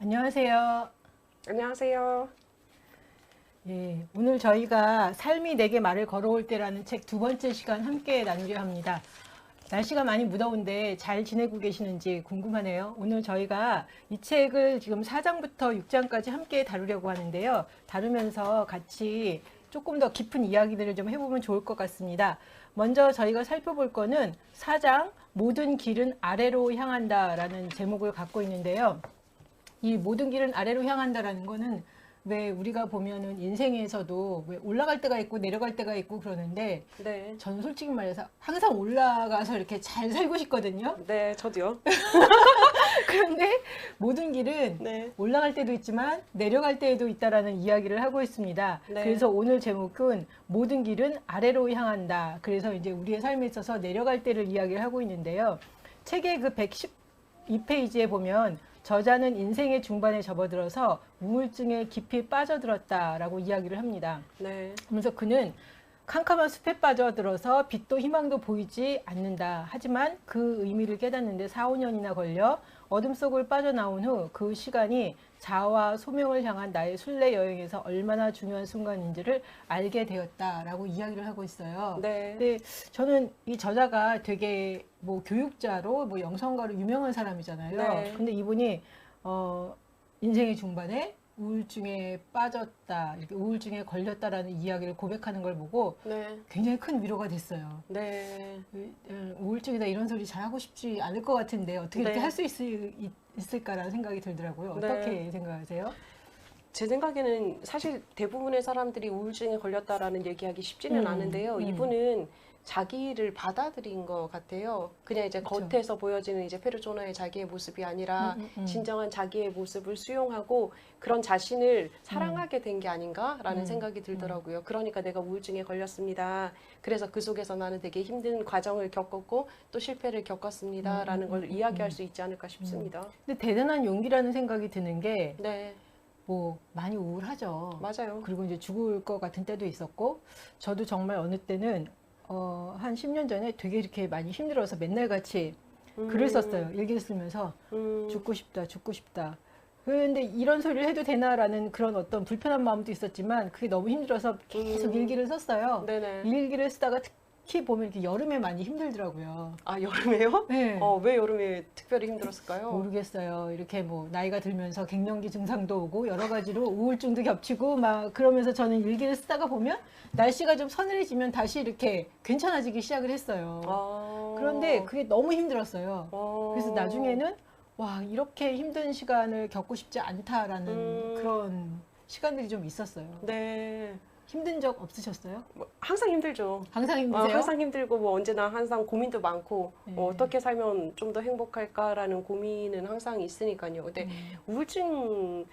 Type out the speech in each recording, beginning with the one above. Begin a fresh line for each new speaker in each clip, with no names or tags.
안녕하세요.
안녕하세요.
예, 오늘 저희가 삶이 내게 말을 걸어올 때라는 책 두 번째 시간 함께 나누려 합니다. 날씨가 많이 무더운데 잘 지내고 계시는지 궁금하네요. 오늘 저희가 이 책을 지금 4장부터 6장까지 함께 다루려고 하는데요. 다루면서 같이 조금 더 깊은 이야기들을 좀 해보면 좋을 것 같습니다. 먼저 저희가 살펴볼 거는 4장 모든 길은 아래로 향한다라는 제목을 갖고 있는데요. 이 모든 길은 아래로 향한다라는 거는 왜 우리가 보면은 인생에서도 왜 올라갈 때가 있고 내려갈 때가 있고 그러는데
네.
저는 솔직히 말해서 항상 올라가서 이렇게 잘 살고 싶거든요.
네, 저도요.
그런데 모든 길은
네.
올라갈 때도 있지만 내려갈 때에도 있다라는 이야기를 하고 있습니다.
네.
그래서 오늘 제목은 모든 길은 아래로 향한다. 그래서 이제 우리의 삶에 있어서 내려갈 때를 이야기를 하고 있는데요. 책의 그 112페이지에 보면 저자는 인생의 중반에 접어들어서 우울증에 깊이 빠져들었다라고 이야기를 합니다.
네.
그래서 그는 캄캄한 숲에 빠져들어서 빛도 희망도 보이지 않는다. 하지만 그 의미를 깨닫는데 4, 5년이나 걸려 어둠 속을 빠져나온 후 그 시간이 자아와 소명을 향한 나의 순례 여행에서 얼마나 중요한 순간인지를 알게 되었다라고 이야기를 하고 있어요.
네.
근데 저는 이 저자가 되게 뭐 교육자로 뭐 영성가로 유명한 사람이잖아요.
네.
근데 이분이 인생의 중반에 우울증에 빠졌다, 이렇게 우울증에 걸렸다라는 이야기를 고백하는 걸 보고
네.
굉장히 큰 위로가 됐어요.
네.
우울증이다 이런 소리 잘 하고 싶지 않을 것 같은데 어떻게 이렇게
네.
할 수 있을까라는 생각이 들더라고요. 어떻게
네.
생각하세요?
제 생각에는 사실 대부분의 사람들이 우울증에 걸렸다라는 얘기하기 쉽지는 않은데요. 이분은 자기를 받아들인 것 같아요. 그냥 이제
그쵸.
겉에서 보여지는 이제 페르소나의 자기의 모습이 아니라 진정한 자기의 모습을 수용하고 그런 자신을 사랑하게 된 게 아닌가라는 생각이 들더라고요. 그러니까 내가 우울증에 걸렸습니다. 그래서 그 속에서 나는 되게 힘든 과정을 겪었고 또 실패를 겪었습니다라는 걸 이야기할 수 있지 않을까 싶습니다.
근데 대단한 용기라는 생각이 드는 게
네,
뭐 많이 우울하죠.
맞아요.
그리고 이제 죽을 것 같은 때도 있었고 저도 정말 어느 때는 한 10년 전에 되게 이렇게 많이 힘들어서 맨날 같이 글을 썼어요. 일기를 쓰면서 죽고 싶다, 죽고 싶다. 그런데 이런 소리를 해도 되나라는 그런 어떤 불편한 마음도 있었지만 그게 너무 힘들어서 계속 일기를 썼어요.
네네.
일기를 쓰다가 특히 보면 이렇게 여름에 많이 힘들더라고요.
아, 여름에요?
네.
왜 여름에 특별히 힘들었을까요?
모르겠어요. 이렇게 뭐 나이가 들면서 갱년기 증상도 오고 여러 가지로 우울증도 겹치고 막 그러면서 저는 일기를 쓰다가 보면 날씨가 좀 서늘해지면 다시 이렇게 괜찮아지기 시작을 했어요. 그런데 그게 너무 힘들었어요. 그래서 나중에는 와, 이렇게 힘든 시간을 겪고 싶지 않다라는 그런 시간들이 좀 있었어요.
네.
힘든 적 없으셨어요?
뭐, 항상 힘들죠.
항상 힘드세요?
항상 힘들고 뭐 언제나 항상 고민도 많고
네.
어떻게 살면 좀 더 행복할까라는 고민은 항상 있으니까요. 근데 우울증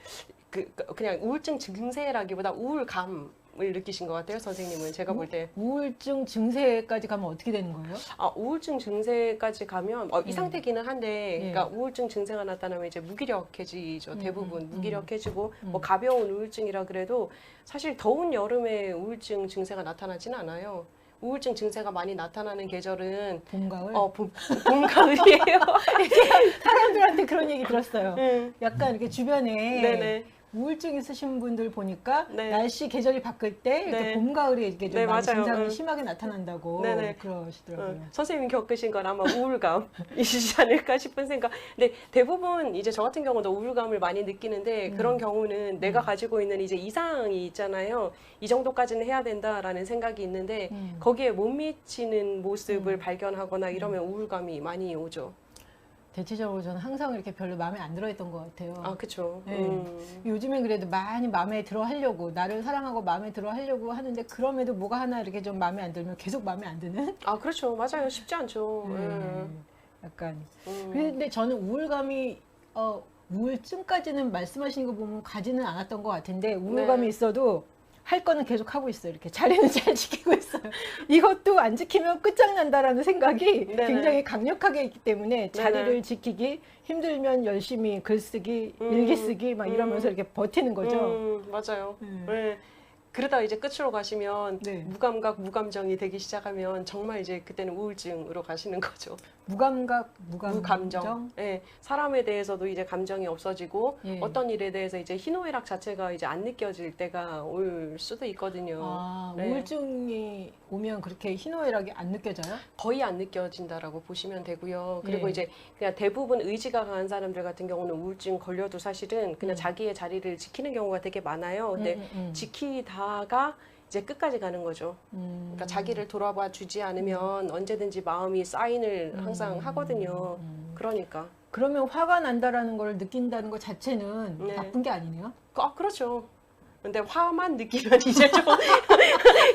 그냥 우울증 증세라기보다 우울감을 느끼신 것 같아요, 선생님은. 제가 볼 때.
우울증 증세까지 가면 어떻게 되는 거예요?
우울증 증세까지 가면 이 상태기는 한데,
네.
그러니까 우울증 증세가 나타나면 이제 무기력해지죠. 대부분 무기력해지고 뭐 가벼운 우울증이라 그래도 사실 더운 여름에 우울증 증세가 나타나지는 않아요. 우울증 증세가 많이 나타나는 계절은
봄, 가을?
봄, 가을이에요.
사람들한테 그런 얘기 들었어요.
네.
약간 이렇게 주변에
네네.
우울증 있으신 분들 보니까
네.
날씨 계절이 바뀔 때 이렇게
네.
봄, 가을에 이렇게 좀
네,
많이
맞아요.
증상이 심하게 나타난다고
네네.
그러시더라고요.
선생님이 겪으신 건 아마 우울감이시지 않을까 싶은 생각. 근데 대부분 이제 저 같은 경우도 우울감을 많이 느끼는데 그런 경우는 내가 가지고 있는 이제 이상이 있잖아요. 이 정도까지는 해야 된다라는 생각이 있는데 거기에 못 미치는 모습을 발견하거나 이러면 우울감이 많이 오죠.
대체적으로 저는 항상 이렇게 별로 마음에 안 들어했던 것 같아요.
그쵸.
네. 요즘엔 그래도 많이 마음에 들어 하려고, 나를 사랑하고 마음에 들어 하려고 하는데 그럼에도 뭐가 하나 이렇게 좀 마음에 안 들면 계속 마음에 안 드는?
그렇죠. 맞아요. 쉽지 않죠.
약간. 근데 저는 우울감이, 우울증까지는 말씀하시는 거 보면 가지는 않았던 것 같은데, 우울감이
네.
있어도 할 거는 계속 하고 있어요. 이렇게 자리는 잘 지키고 있어요. 이것도 안 지키면 끝장난다라는 생각이
네네.
굉장히 강력하게 있기 때문에 자리를
네네.
지키기, 힘들면 열심히 글쓰기, 일기 쓰기 막 이러면서 이렇게 버티는 거죠.
맞아요. 네. 그러다 이제 끝으로 가시면
네.
무감각, 무감정이 되기 시작하면 정말 이제 그때는 우울증으로 가시는 거죠.
무감각,
무감정. 예, 사람에 대해서도 이제 감정이 없어지고
예.
어떤 일에 대해서 이제 희노애락 자체가 이제 안 느껴질 때가 올 수도 있거든요.
아,
네.
우울증이 오면 그렇게 희노애락이 안 느껴져요?
거의 안 느껴진다라고 보시면 되고요. 그리고
예.
이제 그냥 대부분 의지가 강한 사람들 같은 경우는 우울증 걸려도 사실은 그냥
음.
자기의 자리를 지키는 경우가 되게 많아요. 근데 지키다가 이제 끝까지 가는 거죠. 그러니까 자기를 돌아봐 주지 않으면 언제든지 마음이 사인을 항상 하거든요. 그러니까.
그러면 화가 난다라는 걸 느낀다는 것 자체는
네.
나쁜 게 아니네요?
그렇죠. 근데 화만 느끼면 이제 좀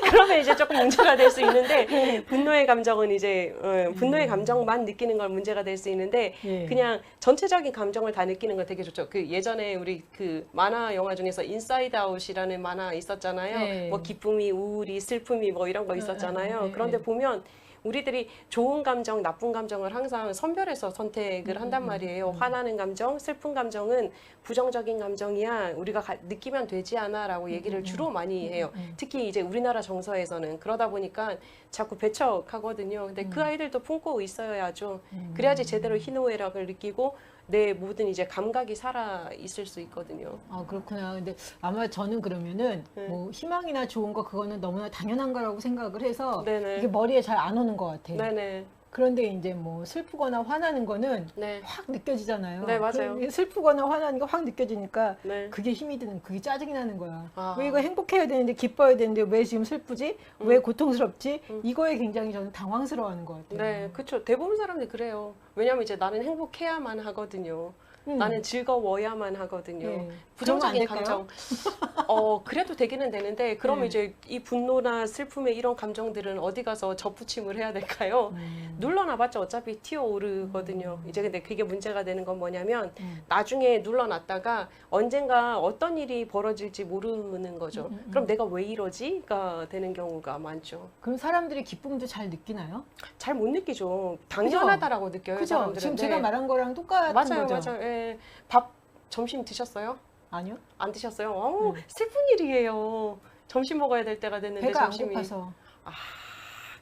그러면 이제 조금 문제가 될 수 있는데 분노의 감정은 이제 분노의 감정만 느끼는 건 문제가 될 수 있는데
예.
그냥 전체적인 감정을 다 느끼는 건 되게 좋죠. 그 예전에 우리 그 만화 영화 중에서 인사이드 아웃이라는 만화 있었잖아요.
네.
뭐 기쁨이, 우울이, 슬픔이 뭐 이런 거 있었잖아요.
네.
그런데 보면 우리들이 좋은 감정, 나쁜 감정을 항상 선별해서 선택을 한단 말이에요. 화나는 감정, 슬픈 감정은 부정적인 감정이야. 우리가 느끼면 되지 않아라고 얘기를 주로 많이 해요. 특히 이제 우리나라 정서에서는 그러다 보니까 자꾸 배척하거든요. 근데 그 아이들도 품고 있어야죠. 그래야지 제대로 희노애락을 느끼고 내 모든 이제 감각이 살아 있을 수 있거든요.
아, 그렇구나. 근데 아마 저는 그러면은
네.
뭐 희망이나 좋은 거 그거는 너무나 당연한 거라고 생각을 해서
네네.
이게 머리에 잘 안 오는 것 같아요.
네네.
그런데 이제 뭐 슬프거나 화나는 거는
네.
확 느껴지잖아요.
네, 맞아요.
그럼 슬프거나 화나는 게 확 느껴지니까
네.
그게 힘이 드는, 그게 짜증이 나는 거야.
아.
왜 이거 행복해야 되는데, 기뻐야 되는데 왜 지금 슬프지? 왜 고통스럽지? 이거에 굉장히 저는 당황스러워하는 것 같아요.
네, 그렇죠. 대부분 사람들이 그래요. 왜냐면 이제 나는 행복해야만 하거든요. 나는 즐거워야만 하거든요.
예.
부정적인
그러면 안
감정. 그래도 되기는 되는데, 그러면
네.
이제 이 분노나 슬픔의 이런 감정들은 어디 가서 접붙임을 해야 될까요? 눌러놔봤자 어차피 튀어오르거든요. 이제 근데 그게 문제가 되는 건 뭐냐면, 나중에 눌러놨다가 언젠가 어떤 일이 벌어질지 모르는 거죠. 그럼 내가 왜 이러지?가 되는 경우가 많죠.
그럼 사람들이 기쁨도 잘 느끼나요?
잘 못 느끼죠. 당연하다라고 느껴요,
그죠?
사람들은.
지금
네.
제가 말한 거랑 똑같은
맞아요,
거죠?
맞아요. 예. 밥 점심 드셨어요?
아니요?
안 드셨어요? 슬픈 일이에요. 점심 먹어야 될 때가 됐는데
배가 안
점심이.
고파서.
아,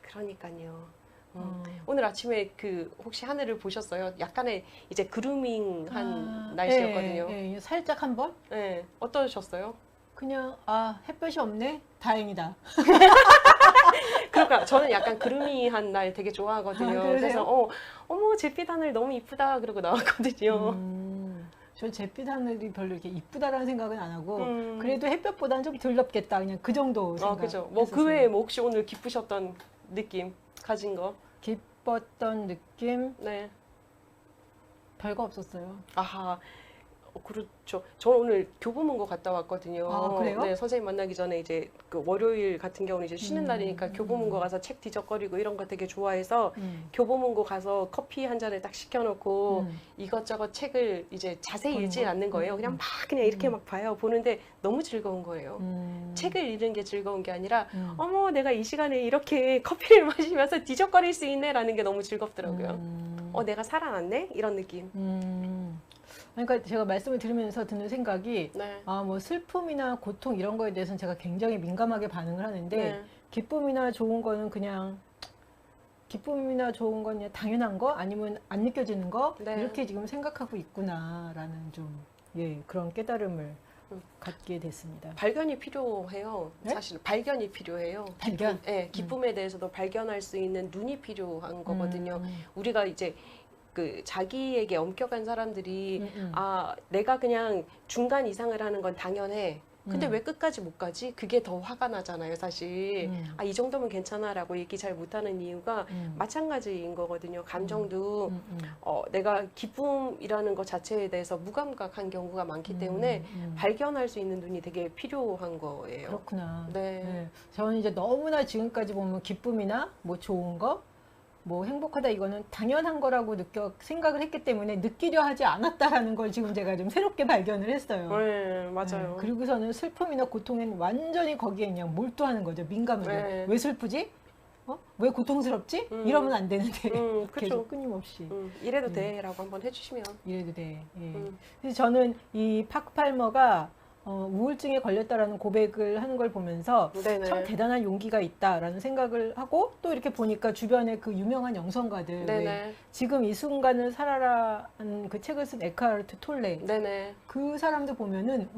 그러니까요. 오늘 아침에 그 혹시 하늘을 보셨어요? 약간의 이제 그루밍한 날씨였거든요.
예, 살짝 한 번?
네, 어떠셨어요?
그냥 햇볕이 없네? 다행이다.
그러니까 저는 약간 그루미한 날 되게 좋아하거든요.
그러세요?
그래서 어머 잿빛 하늘 너무 이쁘다 그러고 나왔거든요.
저 잿빛 하늘이 별로 이렇게 이쁘다라는 생각은 안 하고
음.
그래도 햇볕보다는 좀 덜 덥겠다. 그냥 그 정도 생각.
그죠. 뭐 그 외에 뭐 혹시 오늘 기쁘셨던 느낌 가진 거?
기뻤던 느낌
네.
별거 없었어요.
아하. 그렇죠. 저는 오늘 교보문고 갔다 왔거든요.
아, 그래요?
네, 선생님 만나기 전에 이제 그 월요일 같은 경우는 이제 쉬는 날이니까 교보문고 가서 책 뒤적거리고 이런 거 되게 좋아해서 교보문고 가서 커피 한 잔을 딱 시켜놓고 이것저것 책을 이제 자세히 읽지 않는 거예요. 그냥 막 그냥 이렇게 막 봐요. 보는데 너무 즐거운 거예요. 책을 읽는 게 즐거운 게 아니라 어머 내가 이 시간에 이렇게 커피를 마시면서 뒤적거릴 수 있네라는 게 너무 즐겁더라고요. 내가 살아났네? 이런 느낌.
그러니까 제가 말씀을 들으면서 드는 생각이
네.
뭐 슬픔이나 고통 이런 거에 대해서는 제가 굉장히 민감하게 반응을 하는데
네.
기쁨이나 좋은 거는 그냥 당연한 거 아니면 안 느껴지는 거
네.
이렇게 지금 생각하고 있구나라는 좀 그런 깨달음을 갖게 됐습니다.
발견이 필요해요.
네?
사실 발견이 필요해요.
발견?
기쁨에 대해서도 발견할 수 있는 눈이 필요한 거거든요. 우리가 이제 그 자기에게 엄격한 사람들이 내가 그냥 중간 이상을 하는 건 당연해. 근데 왜 끝까지 못 가지? 그게 더 화가 나잖아요, 사실. 이 정도면 괜찮아라고 얘기 잘 못하는 이유가 마찬가지인 거거든요. 감정도 내가 기쁨이라는 것 자체에 대해서 무감각한 경우가 많기 때문에 발견할 수 있는 눈이 되게 필요한 거예요.
그렇구나.
네.
저는 이제 너무나 지금까지 보면 기쁨이나 뭐 좋은 거, 뭐 행복하다 이거는 당연한 거라고 생각을 했기 때문에 느끼려 하지 않았다라는 걸 지금 제가 좀 새롭게 발견을 했어요.
네, 맞아요.
그리고서는 슬픔이나 고통에는 완전히 거기에 그냥 몰두하는 거죠. 민감하게.
네.
왜 슬프지? 왜 고통스럽지? 이러면 안 되는데
그쵸.
계속 끊임없이
이래도 돼라고 한번 해주시면.
이래도 돼. 그래서 저는 이 팍 팔머가 우울증에 걸렸다라는 고백을 하는 걸 보면서
네네.
참 대단한 용기가 있다라는 생각을 하고 또 이렇게 보니까 주변에 그 유명한 영성가들 왜
네네.
지금 이 순간을 살아라는 그 책을 쓴 에크하르트 톨레
네네.
그 사람도 보면은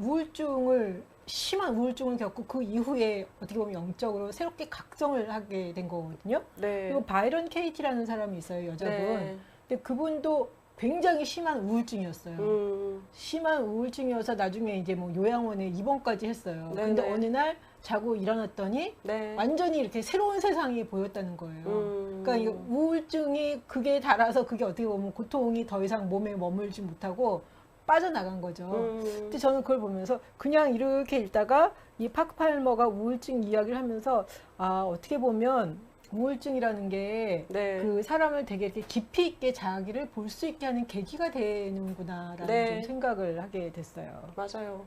심한 우울증을 겪고 그 이후에 어떻게 보면 영적으로 새롭게 각성을 하게 된 거거든요.
네.
그리고 바이런 케이티라는 사람이 있어요, 여자분.
네.
근데 그분도 굉장히 심한 우울증이었어요. 심한 우울증이어서 나중에 이제 뭐 요양원에 입원까지 했어요.
네네.
근데 어느 날 자고 일어났더니
네.
완전히 이렇게 새로운 세상이 보였다는 거예요. 그러니까 이 우울증이 극에 달아서 그게 어떻게 보면 고통이 더 이상 몸에 머물지 못하고 빠져나간 거죠. 근데 저는 그걸 보면서 그냥 이렇게 읽다가 이 파크 팔머가 우울증 이야기를 하면서 아, 어떻게 보면 우울증이라는 게
네.
그 사람을 되게 이렇게 깊이 있게 자기를 볼 수 있게 하는 계기가 되는구나라는
네.
좀 생각을 하게 됐어요.
맞아요.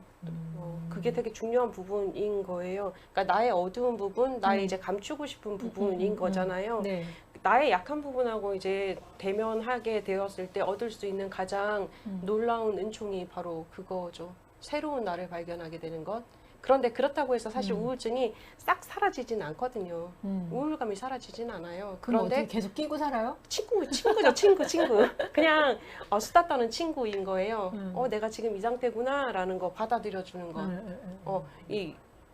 그게 되게 중요한 부분인 거예요. 그러니까 나의 어두운 부분, 나의 이제 감추고 싶은 부분인 거잖아요.
네.
나의 약한 부분하고 이제 대면하게 되었을 때 얻을 수 있는 가장 놀라운 은총이 바로 그거죠. 새로운 나를 발견하게 되는 것. 그런데 그렇다고 해서 사실 우울증이 싹 사라지진 않거든요. 우울감이 사라지진 않아요.
그럼
그런데
어떻게 계속 끼고 살아요?
친구죠, 친구. 그냥 수다 떠는 친구인 거예요. 내가 지금 이 상태구나라는 거 받아들여주는 거.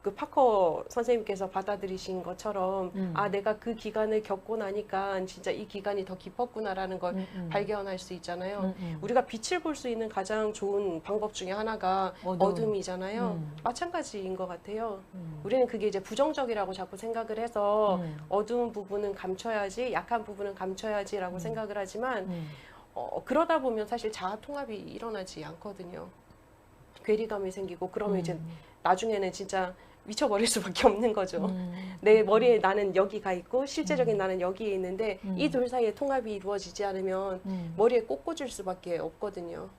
그 파커 선생님께서 받아들이신 것처럼 아, 내가 그 기간을 겪고 나니까 진짜 이 기간이 더 깊었구나라는 걸 발견할 수 있잖아요. 우리가 빛을 볼 수 있는 가장 좋은 방법 중에 하나가 어둠이잖아요. 마찬가지인 것 같아요. 우리는 그게 이제 부정적이라고 자꾸 생각을 해서 어두운 부분은 감춰야지, 약한 부분은 감춰야지라고 생각을 하지만 그러다 보면 사실 자아 통합이 일어나지 않거든요. 괴리감이 생기고 그러면 이제 나중에는 진짜 미쳐버릴 수밖에 없는 거죠. 내 머리에 나는 여기가 있고 실제적인 나는 여기에 있는데 이 둘 사이에 통합이 이루어지지 않으면 머리에 꼭 꽂을 수밖에 없거든요.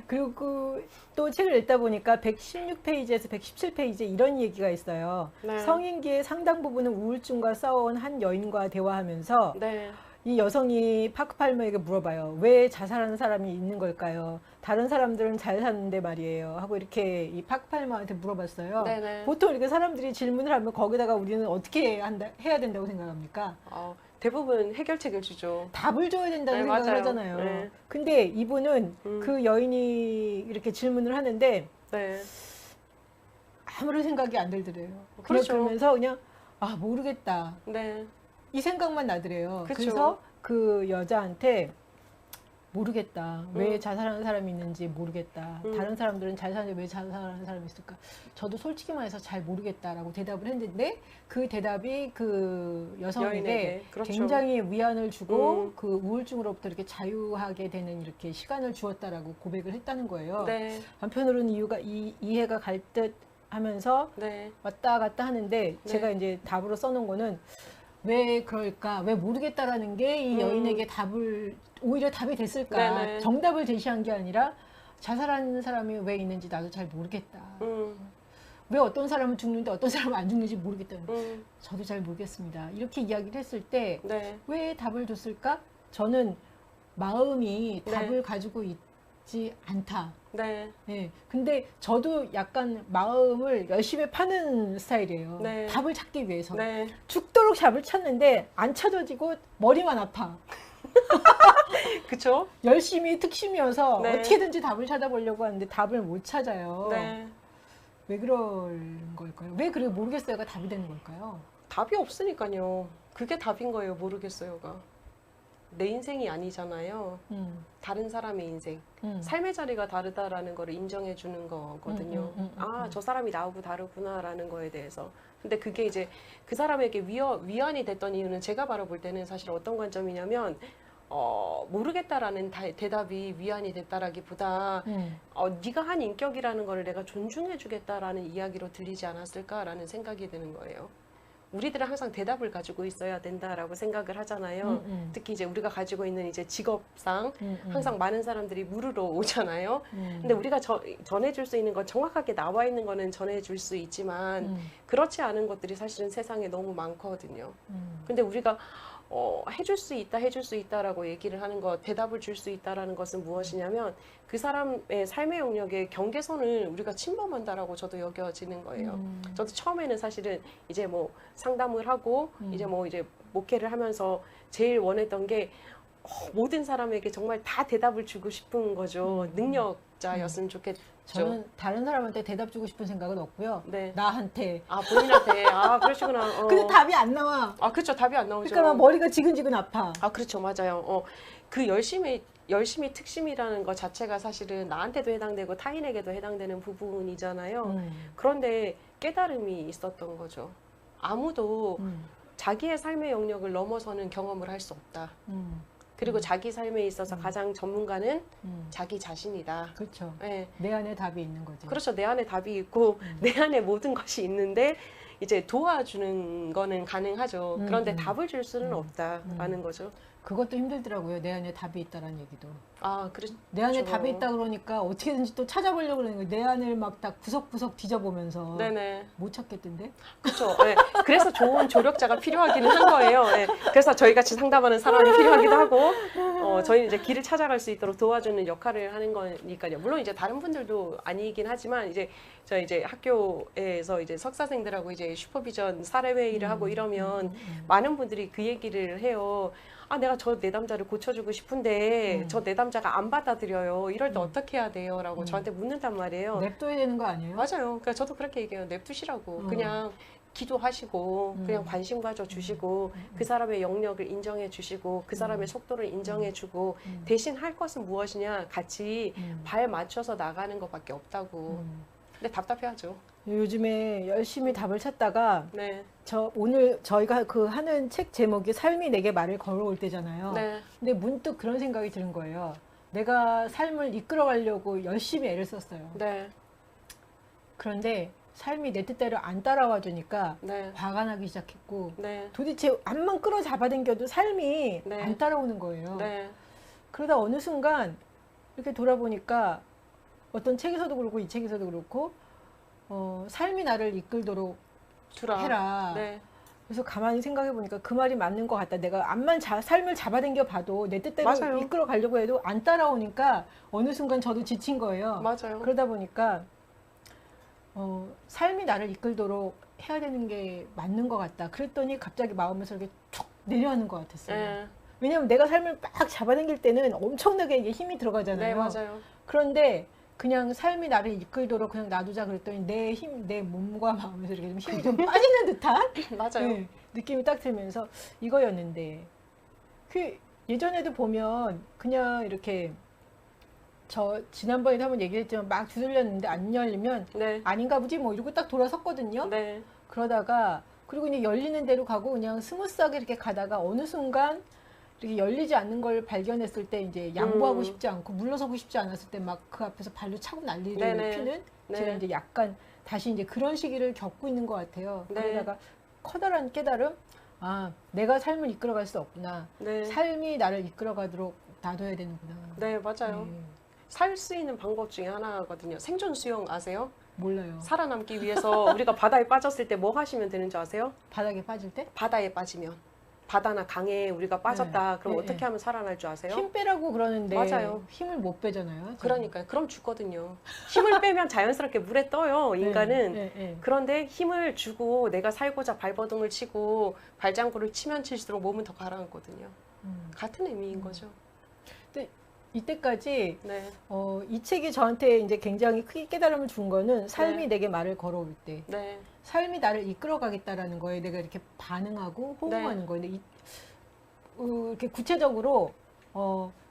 그리고 또 책을 읽다 보니까 116페이지에서 117페이지에 이런 얘기가 있어요.
네.
성인기의 상당 부분은 우울증과 싸워온 한 여인과 대화하면서
네.
이 여성이 파크 팔머에게 물어봐요. 왜 자살하는 사람이 있는 걸까요? 다른 사람들은 잘 사는데 말이에요. 하고 이렇게 이 파크 팔머한테 물어봤어요.
네네.
보통 이렇게 사람들이 질문을 하면 거기다가 우리는 어떻게 해야 된다고 생각합니까?
대부분 해결책을 주죠.
답을 줘야 된다는
네,
생각을
맞아요.
하잖아요.
네.
근데 이분은 그 여인이 이렇게 질문을 하는데
네.
아무런 생각이 안 들더래요.
그렇죠.
그러면서 그냥 모르겠다.
네.
이 생각만 나더래요.
그쵸.
그래서 그 여자한테 모르겠다. 왜 자살하는 사람이 있는지 모르겠다. 다른 사람들은 잘 사는데 왜 자살하는 사람이 있을까? 저도 솔직히 말해서 잘 모르겠다라고 대답을 했는데 그 대답이 그 여성에게
여인에게, 그렇죠.
굉장히 위안을 주고 그 우울증으로부터 이렇게 자유하게 되는 이렇게 시간을 주었다라고 고백을 했다는 거예요.
네.
한편으로는 이해가 갈 듯 하면서
네.
왔다 갔다 하는데
네.
제가 이제 답으로 써놓은 거는 왜 그럴까? 왜 모르겠다라는 게 이 여인에게 오히려 답이 됐을까?
네네.
정답을 제시한 게 아니라 자살하는 사람이 왜 있는지 나도 잘 모르겠다. 왜 어떤 사람은 죽는데 어떤 사람은 안 죽는지 모르겠다는 저도 잘 모르겠습니다. 이렇게 이야기를 했을 때 왜
네.
답을 줬을까? 저는 마음이
네.
답을 가지고 있지 않다.
네.
네. 근데 저도 약간 마음을 열심히 파는 스타일이에요.
네.
답을 찾기 위해서.
네.
죽도록 답을 찾는데 안 찾아지고 머리만 아파.
그쵸?
열심히 특심이어서
네.
어떻게든지 답을 찾아보려고 하는데 답을 못 찾아요.
네.
왜 그런 걸까요? 왜 그래 모르겠어요가 답이 되는 걸까요?
답이 없으니까요. 그게 답인 거예요. 모르겠어요가. 내 인생이 아니잖아요. 다른 사람의 인생. 삶의 자리가 다르다라는 걸 인정해 주는 거거든요. 저 사람이 나하고 다르구나라는 거에 대해서. 근데 그게 이제 그 사람에게 위안이 됐던 이유는 제가 바라볼 때는 사실 어떤 관점이냐면 모르겠다라는 대답이 위안이 됐다라기보다 네가 한 인격이라는 걸 내가 존중해 주겠다라는 이야기로 들리지 않았을까라는 생각이 드는 거예요. 우리들은 항상 대답을 가지고 있어야 된다라고 생각을 하잖아요. 특히 이제 우리가 가지고 있는 이제 직업상 항상 많은 사람들이 물으러 오잖아요. 근데 우리가 전해줄 수 있는 건 정확하게 나와 있는 거는 전해줄 수 있지만 그렇지 않은 것들이 사실은 세상에 너무 많거든요. 근데 우리가 해줄 수 있다, 해줄 수 있다라고 얘기를 하는 것, 대답을 줄 수 있다라는 것은 무엇이냐면 그 사람의 삶의 영역의 경계선을 우리가 침범한다라고 저도 여겨지는 거예요. 저도 처음에는 사실은 이제 뭐 상담을 하고 이제 뭐 이제 목회를 하면서 제일 원했던 게 모든 사람에게 정말 다 대답을 주고 싶은 거죠. 능력자였으면 좋겠죠.
저는 다른 사람한테 대답 주고 싶은 생각은 없고요.
네.
나한테.
아, 본인한테. 아, 그러시구나.
근데 답이 안 나와.
아, 그렇죠. 답이 안 나오죠.
그러니까 막 머리가 지근지근 아파.
아, 그렇죠. 맞아요. 그 열심히 특심이라는 것 자체가 사실은 나한테도 해당되고 타인에게도 해당되는 부분이잖아요. 그런데 깨달음이 있었던 거죠. 아무도 자기의 삶의 영역을 넘어서는 경험을 할 수 없다. 그리고 자기 삶에 있어서 가장 전문가는 자기 자신이다.
그렇죠.
네.
내 안에 답이 있는 거죠.
그렇죠. 내 안에 답이 있고 내 안에 모든 것이 있는데 이제 도와주는 거는 가능하죠. 그런데 답을 줄 수는 없다라는 거죠.
그것도 힘들더라고요. 내 안에 답이 있다라는 얘기도.
아, 그렇죠.
내 안에 답이 있다 그러니까 어떻게든지 또 찾아보려고 그러는 거예요. 내 안을 막 다 구석구석 뒤져보면서
네네.
못 찾겠던데.
그렇죠. 네. 그래서 좋은 조력자가 필요하기는 한 거예요. 네. 그래서 저희 같이 상담하는 사람이 필요하기도 하고, 저희는 이제 길을 찾아갈 수 있도록 도와주는 역할을 하는 거니까요. 물론 이제 다른 분들도 아니긴 하지만 이제 저희 이제 학교에서 이제 석사생들하고 이제 슈퍼비전 사례회의를 하고 이러면 많은 분들이 그 얘기를 해요. 아, 내가 저 내담자를 고쳐주고 싶은데 저 내담자가 안 받아들여요. 이럴 때 어떻게 해야 돼요? 라고 저한테 묻는단 말이에요.
냅둬야 되는 거 아니에요?
맞아요. 그러니까 저도 그렇게 얘기해요. 냅두시라고. 그냥 기도하시고 그냥 관심 가져주시고 그 사람의 영역을 인정해 주시고 그 사람의 속도를 인정해 주고 대신 할 것은 무엇이냐 같이 발 맞춰서 나가는 것밖에 없다고. 근데 답답해하죠.
요즘에 열심히 답을 찾다가
네.
오늘 저희가 그 하는 책 제목이 삶이 내게 말을 걸어올 때잖아요.
네.
근데 문득 그런 생각이 드는 거예요. 내가 삶을 이끌어가려고 열심히 애를 썼어요.
네.
그런데 삶이 내 뜻대로 안 따라와 주니까
네.
화가 나기 시작했고
네.
도대체 암만 끌어잡아당겨도 삶이
네.
안 따라오는 거예요.
네.
그러다 어느 순간 이렇게 돌아보니까 어떤 책에서도 그렇고 이 책에서도 그렇고 삶이 나를 이끌도록
주라.
해라.
네.
그래서 가만히 생각해 보니까 그 말이 맞는 것 같다. 내가 암만 삶을 잡아당겨 봐도 내 뜻대로
맞아요.
이끌어 가려고 해도 안 따라오니까 어느 순간 저도 지친 거예요.
맞아요.
그러다 보니까 삶이 나를 이끌도록 해야 되는 게 맞는 것 같다. 그랬더니 갑자기 마음에서 이렇게 툭 내려앉는 것 같았어요.
네.
왜냐하면 내가 삶을 막 잡아당길 때는 엄청나게 이게 힘이 들어가잖아요.
네, 맞아요.
그런데 그냥 삶이 나를 이끌도록 그냥 놔두자 그랬더니 내 몸과 마음에서 이렇게 좀 힘이 좀 빠지는 듯한
맞아요.
네, 느낌이 딱 들면서 이거였는데 그 예전에도 보면 그냥 이렇게 저 지난번에도 한번 얘기했지만 막 두들렸는데 안 열리면
네.
아닌가 보지 뭐 이러고 딱 돌아섰거든요.
네.
그러다가 그리고 그냥 열리는 대로 가고 그냥 스무스하게 이렇게 가다가 어느 순간 이렇게 열리지 않는 걸 발견했을 때 이제 양보하고 싶지 않고 물러서고 싶지 않았을 때 막 그 앞에서 발로 차고 난리를
네네.
피는
네.
제가 이제 약간 다시 이제 그런 시기를 겪고 있는 것 같아요.
네.
그러다가 커다란 깨달음, 아 내가 삶을 이끌어갈 수 없구나.
네.
삶이 나를 이끌어가도록 놔둬야 되는구나.
네, 맞아요.
네,
살 수 있는 방법 중에 하나거든요. 생존 수영 아세요?
몰라요.
살아남기 위해서 우리가 바다에 빠졌을 때 뭐 하시면 되는 줄 아세요?
바닥에 빠질 때?
바다에 빠지면 바다나 강에 우리가 빠졌다. 그럼
네,
어떻게
네.
하면 살아날 줄 아세요?
힘 빼라고 그러는데
맞아요.
힘을 못 빼잖아요.
그러니까요. 그럼 죽거든요. 힘을 빼면 자연스럽게 물에 떠요. 인간은.
네, 네.
그런데 힘을 주고 내가 살고자 발버둥을 치고 발장구를 치면 칠수록 몸은 더 가라앉거든요. 같은 의미인 거죠.
이때까지
네.
이 책이 저한테 이제 굉장히 크게 깨달음을 준 거는 삶이
네.
내게 말을 걸어올 때
네.
삶이 나를 이끌어가겠다라는 거에 내가 이렇게 반응하고 호응하는 거예요. 근데 이렇게 구체적으로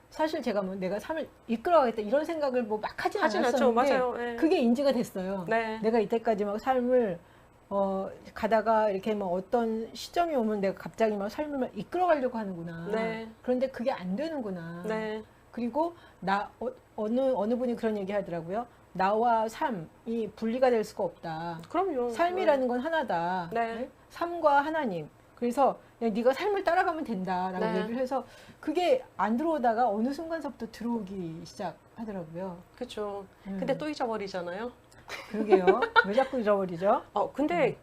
사실 제가 뭐 내가 삶을 이끌어가겠다 이런 생각을 뭐 막 하진
하진 않죠.
않았었는데
맞아요. 네.
그게 인지가 됐어요.
네.
내가 이때까지 막 삶을 가다가 이렇게 뭐 어떤 시점이 오면 내가 갑자기 막 삶을 막 이끌어가려고 하는구나.
네.
그런데 그게 안 되는구나.
네.
그리고 어느 분이 그런 얘기 하더라고요. 나와 삶이 분리가 될 수가 없다.
그럼요.
삶이라는 건 하나다.
네.
삶과 하나님. 그래서 그냥 네가 삶을 따라가면 된다라고
네.
얘기를 해서 그게 안 들어오다가 어느 순간서부터 들어오기 시작하더라고요.
그렇죠. 근데 또 잊어버리잖아요.
그러게요. 왜 자꾸 잊어버리죠?
근데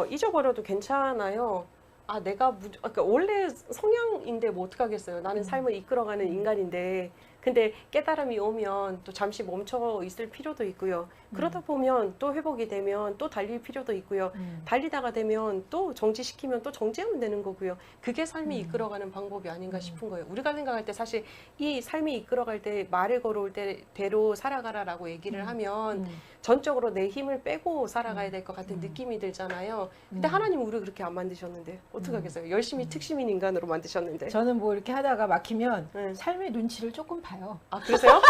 잊어버려도 괜찮아요. 아, 그러니까 원래 성향인데 뭐 어떡하겠어요. 나는 삶을 이끌어가는 인간인데. 근데 깨달음이 오면 또 잠시 멈춰 있을 필요도 있고요. 그러다 보면 또 회복이 되면 또 달릴 필요도 있고요. 달리다가 되면 또 정지시키면 또 정지하면 되는 거고요. 그게 삶이 이끌어가는 방법이 아닌가 싶은 거예요. 우리가 생각할 때 사실 이 삶이 이끌어갈 때 말을 걸어올 때대로 살아가라라고 얘기를 하면 전적으로 내 힘을 빼고 살아가야 될 것 같은 느낌이 들잖아요. 근데 하나님은 우리를 그렇게 안 만드셨는데 어떡하겠어요. 열심히 특심인 인간으로 만드셨는데.
저는 뭐 이렇게 하다가 막히면
네.
삶의 눈치를 조금 봐요.
아, 그러세요?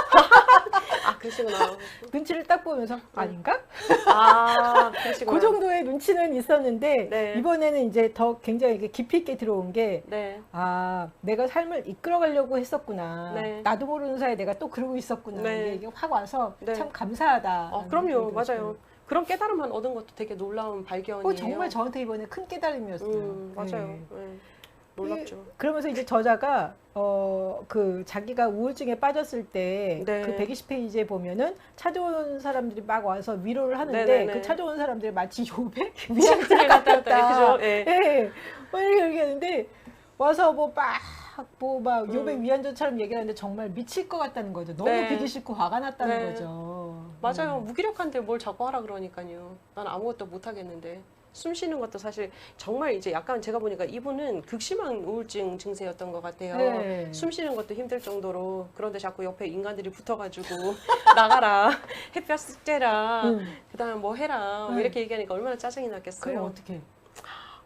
아, 그러시구나.
눈치를 딱 보면서 아닌가?
아, 그러시구나.
그 정도의 눈치는 있었는데
네.
이번에는 이제 더 굉장히 이게 깊이 있게 들어온 게
네.
아, 내가 삶을 이끌어가려고 했었구나.
네.
나도 모르는 사이에 내가 또 그러고 있었구나.
네.
이게 확 와서
네.
참 감사하다.
그럼요. 맞아요. 그런 깨달음만 얻은 것도 되게 놀라운 발견이에요.
정말 저한테 이번에 큰 깨달음이었어요.
맞아요.
네.
네. 놀랍죠.
그러면서 이제 저자가 그 자기가 우울증에 빠졌을 때
네.
그 120페이지에 보면은 찾아온 사람들이 막 와서 위로를 하는데
네네네.
그 찾아온 사람들이 마치 욥의
를
위안자가
갖다
같다.
그죠? 예.
예. 막 이렇게 얘기하는데 와서 막 욥의
음.
위안자처럼 얘기를 하는데 정말 미칠 것 같다는 거죠. 너무
네.
보기 싫고 화가 났다는
네.
거죠.
맞아요. 무기력한데 뭘 자꾸 하라 그러니까요. 난 아무것도 못 하겠는데. 숨 쉬는 것도 사실 정말 이제 약간 제가 보니까 이분은 극심한 우울증 증세였던 것 같아요.
네.
숨 쉬는 것도 힘들 정도로. 그런데 자꾸 옆에 인간들이 붙어가지고 나가라, 햇볕 쐬라, 그다음 뭐 해라 뭐 이렇게 얘기하니까 얼마나 짜증이 났겠어요.
그럼 어떻게?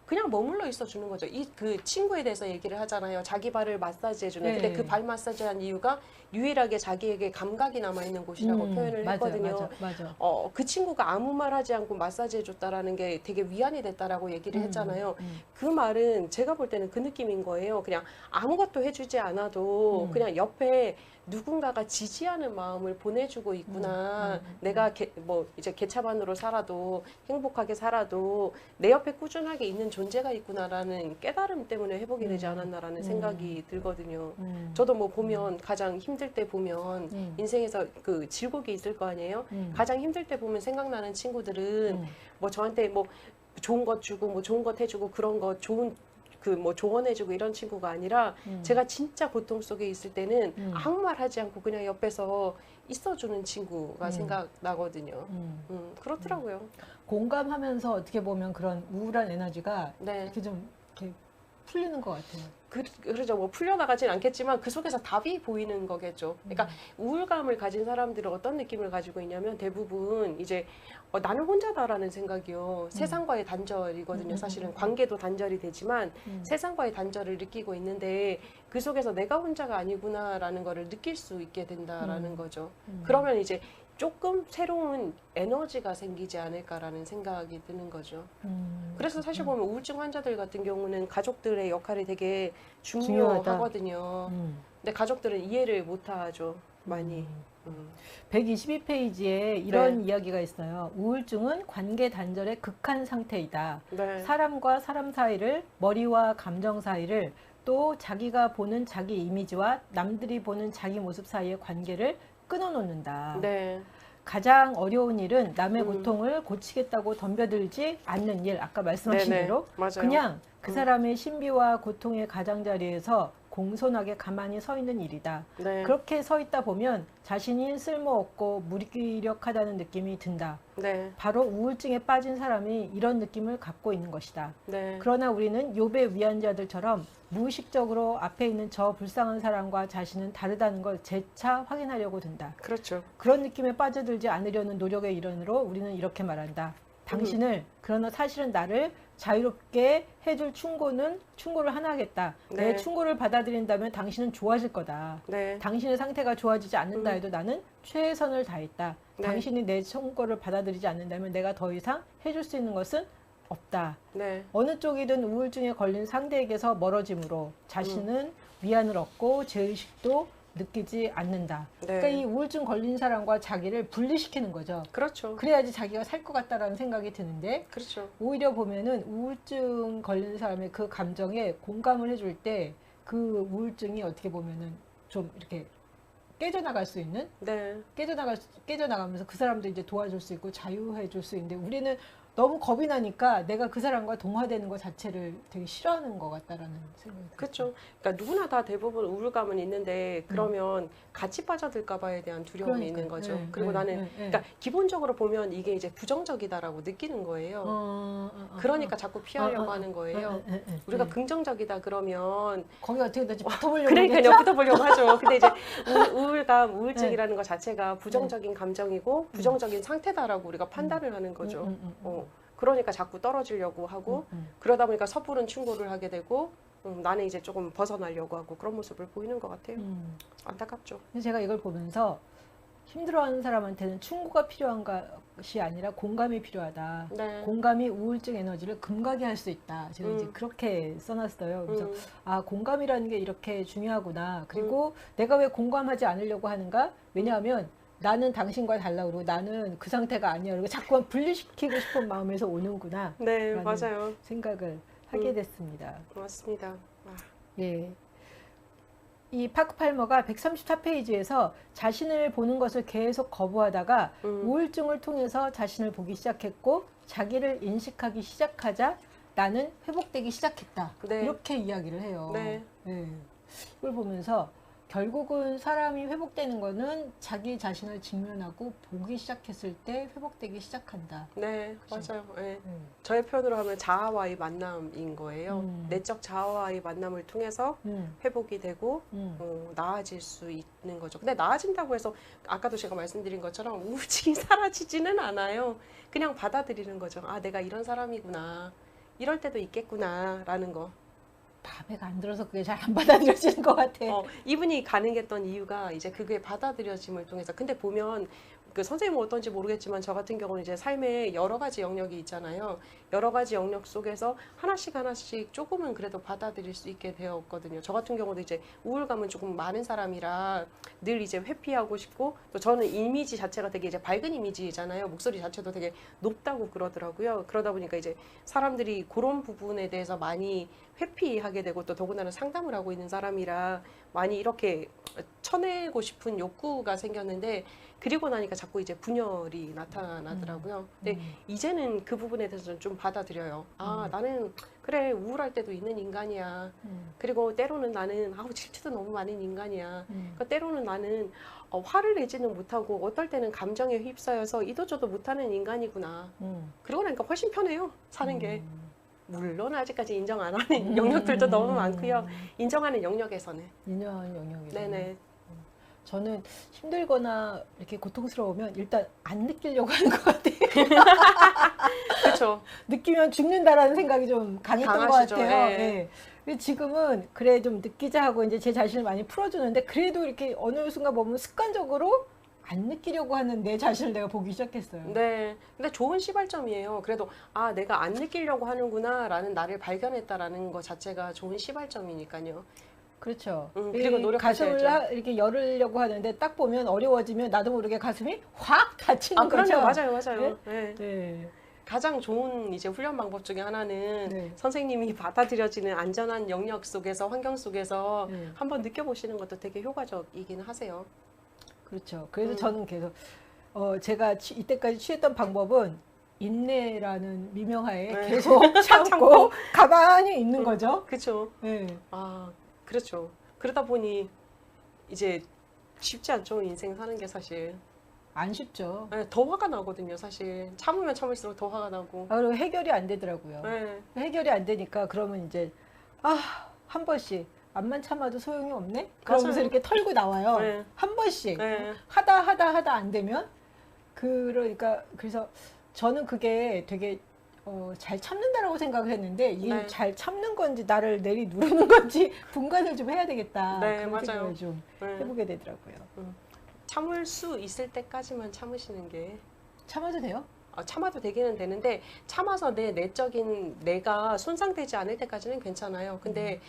그냥 머물러 있어 주는 거죠. 그 친구에 대해서 얘기를 하잖아요. 자기 발을 마사지해 주는. 근데
네.
그 발 마사지한 이유가 유일하게 자기에게 감각이 남아 있는 곳이라고 표현을 했거든요.
맞아.
그 친구가 아무 말 하지 않고 마사지해 줬다라는 게 되게 위안이 됐다라고 얘기를 했잖아요. 그 말은 제가 볼 때는 그 느낌인 거예요. 그냥 아무것도 해주지 않아도 그냥 옆에 누군가가 지지하는 마음을 보내주고 있구나. 내가 뭐 이제 개차반으로 살아도 행복하게 살아도 내 옆에 꾸준하게 있는 존재가 있구나라는 깨달음 때문에 회복이 되지 않았나라는 생각이 들거든요. 저도 뭐 보면 가장 힘들 때 보면 인생에서 그 질곡이 있을 거 아니에요. 가장 힘들 때 보면 생각나는 친구들은 뭐 저한테 뭐 좋은 것 주고 뭐 좋은 것 해주고 그런 거 좋은 그 뭐 조언해주고 이런 친구가 아니라 제가 진짜 고통 속에 있을 때는 아무 말 하지 않고 그냥 옆에서 있어주는 친구가 생각나거든요. 그렇더라고요.
공감하면서 어떻게 보면 그런 우울한 에너지가
네.
이렇게 좀 이렇게 풀리는 것 같아요.
그러죠. 뭐 풀려나가진 않겠지만 그 속에서 답이 보이는 거겠죠. 그러니까 우울감을 가진 사람들은 어떤 느낌을 가지고 있냐면 대부분 이제 나는 혼자다라는 생각이요. 세상과의 단절이거든요. 사실은 관계도 단절이 되지만 세상과의 단절을 느끼고 있는데 그 속에서 내가 혼자가 아니구나라는 거를 느낄 수 있게 된다라는 거죠. 그러면 이제 조금 새로운 에너지가 생기지 않을까라는 생각이 드는 거죠. 그래서 사실 보면 우울증 환자들 같은 경우는 가족들의 역할이 되게 중요하거든요. 근데 가족들은 이해를 못하죠. 많이.
122페이지에 이런 이야기가 있어요. 우울증은 관계 단절의 극한 상태이다.
네.
사람과 사람 사이를, 머리와 감정 사이를, 또 자기가 보는 자기 이미지와 남들이 보는 자기 모습 사이의 관계를 끊어놓는다.
네.
가장 어려운 일은 남의 고통을 고치겠다고 덤벼들지 않는 일. 아까 말씀하신
네네.
대로
맞아요.
그냥 그 사람의 신비와 고통의 가장자리에서 공손하게 가만히 서 있는 일이다.
네.
그렇게 서 있다 보면 자신이 쓸모없고 무기력하다는 느낌이 든다.
네.
바로 우울증에 빠진 사람이 이런 느낌을 갖고 있는 것이다.
네.
그러나 우리는 욥의 위안자들처럼 무의식적으로 앞에 있는 저 불쌍한 사람과 자신은 다르다는 걸 재차 확인하려고 든다.
그렇죠.
그런 느낌에 빠져들지 않으려는 노력의 일환으로 우리는 이렇게 말한다. 당신을, 그러나 사실은 나를 자유롭게 해줄 충고를 하나 하겠다.
네.
내 충고를 받아들인다면 당신은 좋아질 거다.
네.
당신의 상태가 좋아지지 않는다 해도 나는 최선을 다했다.
네.
당신이 내 충고를 받아들이지 않는다면 내가 더 이상 해줄 수 있는 것은 없다.
네.
어느 쪽이든 우울증에 걸린 상대에게서 멀어짐으로 자신은 위안을 얻고 죄의식도 느끼지 않는다.
네.
그러니까 이 우울증 걸린 사람과 자기를 분리시키는 거죠.
그렇죠.
그래야지 자기가 살 것 같다라는 생각이 드는데
그렇죠.
오히려 보면은 우울증 걸린 사람의 그 감정에 공감을 해줄 때 그 우울증이 어떻게 보면은 좀 이렇게 깨져나갈 수 있는
네.
깨져나가면서 그 사람도 이제 도와줄 수 있고 자유해 줄 수 있는데 우리는 너무 겁이 나니까 내가 그 사람과 동화되는 것 자체를 되게 싫어하는 것 같다라는 생각이 들어요.
그렇죠. 그러니까 누구나 다 대부분 우울감은 있는데 그러면 같이 빠져들까 봐에 대한 두려움이 있는 거죠.
네,
그리고
네,
나는
네, 네.
그러니까 기본적으로 보면 이게 이제 부정적이다라고 느끼는 거예요. 그러니까 자꾸 피하려고 하는 거예요. 우리가 긍정적이다 그러면
거기 어떻게든지 붙어보려고
그러니까
하겠죠?
붙어보려고 하죠. 근데 이제 우울감, 우울증이라는 것 자체가 부정적인 감정이고 부정적인 상태다라고 우리가 판단을 하는 거죠. 그러니까 자꾸 떨어지려고 하고 그러다 보니까 섣부른 충고를 하게 되고 나는 이제 조금 벗어나려고 하고 그런 모습을 보이는 것 같아요. 안타깝죠.
그래서 제가 이걸 보면서 힘들어하는 사람한테는 충고가 필요한 것이 아니라 공감이 필요하다.
네.
공감이 우울증 에너지를 금가게 할 수 있다. 제가 이제 그렇게 써놨어요. 그래서 아, 공감이라는 게 이렇게 중요하구나. 그리고 내가 왜 공감하지 않으려고 하는가? 왜냐하면 나는 당신과 달라 그러고 나는 그 상태가 아니야. 그리고 자꾸만 분리시키고 싶은 마음에서 오는구나.
네,
라는
맞아요.
생각을 하게 됐습니다.
맞습니다.
예. 이 파크 팔머가 134페이지에서 자신을 보는 것을 계속 거부하다가 우울증을 통해서 자신을 보기 시작했고 자기를 인식하기 시작하자 나는 회복되기 시작했다.
네.
이렇게 이야기를 해요.
네.
예. 이걸 보면서 결국은 사람이 회복되는 거는 자기 자신을 직면하고 보기 시작했을 때 회복되기 시작한다.
네, 맞아요. 네.
예.
저의 표현으로 하면 자아와의 만남인 거예요. 내적 자아와의 만남을 통해서 회복이 되고 나아질 수 있는 거죠. 근데 나아진다고 해서 아까도 제가 말씀드린 것처럼 우울증이 사라지지는 않아요. 그냥 받아들이는 거죠. 아, 내가 이런 사람이구나. 이럴 때도 있겠구나 라는 거.
마음에 안 들어서 그게 잘 안 받아들여지는 것 같아.
이분이 가능했던 이유가 이제 그게 받아들여짐을 통해서. 근데 보면 그 선생님은 어떤지 모르겠지만 저 같은 경우는 이제 삶에 여러 가지 영역이 있잖아요. 여러 가지 영역 속에서 하나씩 하나씩 조금은 그래도 받아들일 수 있게 되었거든요. 저 같은 경우도 이제 우울감은 조금 많은 사람이라 늘 이제 회피하고 싶고 또 저는 이미지 자체가 되게 이제 밝은 이미지잖아요. 목소리 자체도 되게 높다고 그러더라고요. 그러다 보니까 이제 사람들이 그런 부분에 대해서 많이 회피하게 되고 또 더군다나 상담을 하고 있는 사람이라 많이 이렇게 쳐내고 싶은 욕구가 생겼는데 그리고 나니까 자꾸 이제 분열이 나타나더라고요. 근데 이제는 그 부분에 대해서는 좀 받아들여요. 아, 나는 그래 우울할 때도 있는 인간이야. 그리고 때로는 나는 질투도 너무 많은 인간이야. 그러니까 때로는 나는 화를 내지는 못하고 어떨 때는 감정에 휩싸여서 이도저도 못하는 인간이구나. 그러고 나니까 훨씬 편해요. 사는 게. 물론 아직까지 인정 안 하는 영역들도 너무 많고요. 인정하는 영역에서는.
인정하는 영역에서.
네네.
저는 힘들거나 이렇게 고통스러우면 일단 안 느끼려고 하는 것 같아요.
그렇죠.
느끼면 죽는다라는 생각이 좀 강했던
강하시죠.
것 같아요.
네.
네. 지금은 그래 좀 느끼자 하고 이제 제 자신을 많이 풀어주는데 그래도 이렇게 어느 순간 보면 습관적으로 안 느끼려고 하는 내 자신을 내가 보기 시작했어요.
네. 근데 좋은 시발점이에요. 그래도 아, 내가 안 느끼려고 하는구나라는 나를 발견했다라는 것 자체가 좋은 시발점이니까요.
그렇죠.
그리고 노력하셔야죠.
가슴을 이렇게 열으려고 하는데 딱 보면 어려워지면 나도 모르게 가슴이 확 닫히는 거죠.
그럼요. 맞아요. 네?
네.
가장 좋은 이제 훈련 방법 중에 하나는
네.
선생님이 받아들여지는 안전한 영역 속에서 환경 속에서
네.
한번 느껴보시는 것도 되게 효과적이긴 하세요.
그렇죠. 그래서 저는 계속 제가 이때까지 취했던 방법은 인내라는 미명하에
네.
계속 참고 가만히 있는 거죠.
그렇죠.
네.
아, 그렇죠. 그러다 보니 이제 쉽지 않죠. 인생 사는 게 사실.
안 쉽죠.
네, 더 화가 나거든요. 사실 참으면 참을수록 더 화가 나고.
그리고 해결이 안 되더라고요.
네.
해결이 안 되니까 그러면 이제 한 번씩 암만 참아도 소용이 없네? 그러면서
맞아요.
이렇게 털고 나와요.
네.
한 번씩.
네.
하다 안 되면 그러니까 그래서 저는 그게 되게 잘 참는다라고 생각을 했는데 이게
네.
잘 참는 건지 나를 내리누르는 건지 분간을 좀 해야 되겠다.
네,
그런
맞아요.
생각을 좀
네.
해보게 되더라고요.
참을 수 있을 때까지만 참으시는 게
참아도 돼요?
참아도 되기는 되는데 참아서 내 내적인 내가 손상되지 않을 때까지는 괜찮아요. 근데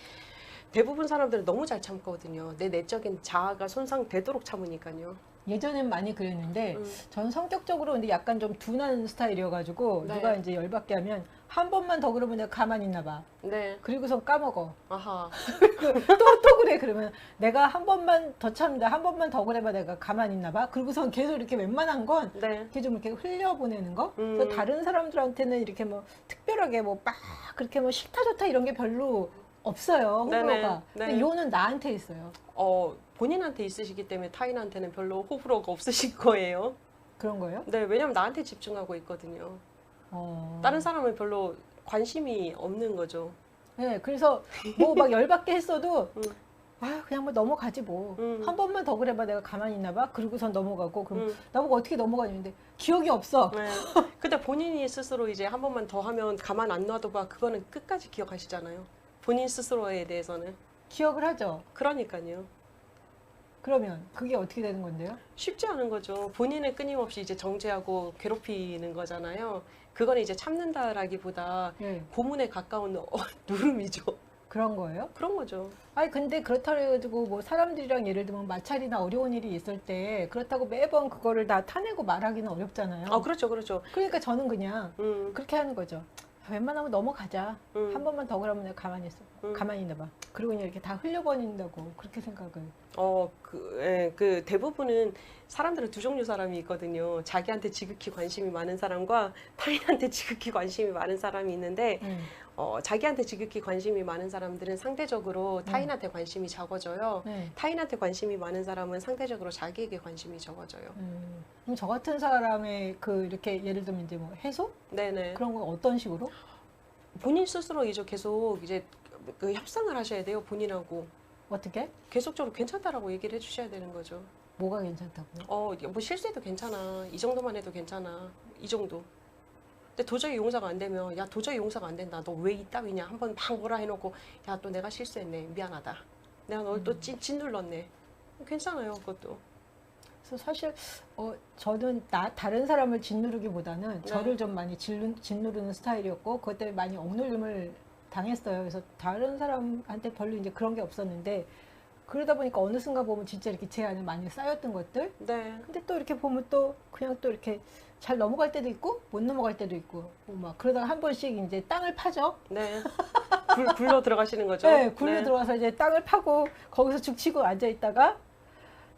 대부분 사람들은 너무 잘 참거든요. 내 내적인 자아가 손상되도록 참으니까요.
예전엔 많이 그랬는데
음.
저는 성격적으로 근데 약간 좀 둔한 스타일이어가지고
네.
누가 이제 열받게 하면 한 번만 더 그러면 내가 가만히 있나 봐.
네.
그리고선 까먹어.
아하.
또 그래. 그러면 내가 한 번만 더 참다. 한 번만 더 그래봐 내가 가만히 있나 봐. 그리고선 계속 이렇게 웬만한 건
네.
이렇게 좀 이렇게 흘려보내는 거.
음.
그래서 다른 사람들한테는 이렇게 뭐 특별하게 뭐 막 그렇게 뭐 싫다 좋다 이런 게 별로 없어요.
네네.
호불호가.
네.
근데 요는 나한테 있어요.
본인한테 있으시기 때문에 타인한테는 별로 호불호가 없으신 거예요.
그런 거예요?
네, 왜냐면 나한테 집중하고 있거든요. 다른 사람은 별로 관심이 없는 거죠.
네, 그래서 뭐 막 열받게 했어도
음.
아 그냥 뭐 넘어가지 뭐.
음.
한 번만 더 그래봐 내가 가만히 있나 봐. 그러고선 넘어가고 그럼
음.
나보고 어떻게 넘어가는데 기억이 없어.
네. 근데 본인이 스스로 이제 한 번만 더 하면 가만 안 놔도 봐. 그거는 끝까지 기억하시잖아요. 본인 스스로에 대해서는.
기억을 하죠.
그러니까요.
그러면 그게 어떻게 되는 건데요?
쉽지 않은 거죠. 본인을 끊임없이 이제 정죄하고 괴롭히는 거잖아요. 그건 이제 참는다라기보다
예,
고문에 가까운 누름이죠.
그런 거예요?
그런 거죠.
아니 근데 그렇다 해가지고 뭐 사람들이랑 예를 들면 마찰이나 어려운 일이 있을 때 그렇다고 매번 그거를 다 타내고 말하기는 어렵잖아요.
아, 그렇죠, 그렇죠.
그러니까 저는 그냥
음,
그렇게 하는 거죠. 웬만하면 넘어가자.
음.
한 번만 더 그러면 내가 가만히 있어. 가만히 있나 봐. 그리고 그냥 이렇게 다 흘려버린다고 그렇게 생각을.
그 대부분은 사람들은 두 종류 사람이 있거든요. 자기한테 지극히 관심이 많은 사람과 타인한테 지극히 관심이 많은 사람이 있는데, 자기한테 지극히 관심이 많은 사람들은 상대적으로 타인한테 관심이 적어져요.
네.
타인한테 관심이 많은 사람은 상대적으로 자기에게 관심이 적어져요.
그럼 저 같은 사람의 그 이렇게 예를 들면 이제 뭐 해소
네네.
그런 건 어떤 식으로?
본인 스스로 이제 계속 이제 그 협상을 하셔야 돼요. 본인하고
어떻게?
계속적으로 괜찮다라고 얘기를 해주셔야 되는 거죠.
뭐가 괜찮다고요?
뭐 실수해도 괜찮아. 이 정도만 해도 괜찮아. 이 정도. 근데 도저히 용서가 안 되면, 야, 도저히 용서가 안 된다. 너 왜 이따위냐? 한번 막 뭐라 해놓고, 야, 또 내가 실수했네. 미안하다. 내가 널 또 짓눌렀네. 괜찮아요, 그것도.
그래서 사실 저는 다른 사람을 짓누르기보다는
네.
저를 좀 많이 짓누르는 스타일이었고 그것 때문에 많이 억눌림을 당했어요. 그래서 다른 사람한테 별로 이제 그런 게 없었는데 그러다 보니까 어느 순간 보면 진짜 이렇게 제 안에 많이 쌓였던 것들.
네.
근데 또 이렇게 보면 또 그냥 또 이렇게 잘 넘어갈 때도 있고 못 넘어갈 때도 있고 막 그러다가 한 번씩 이제 땅을 파죠.
네. 굴러 들어가시는 거죠?
네, 굴려 들어와서 이제 땅을 파고 거기서 죽치고 앉아 있다가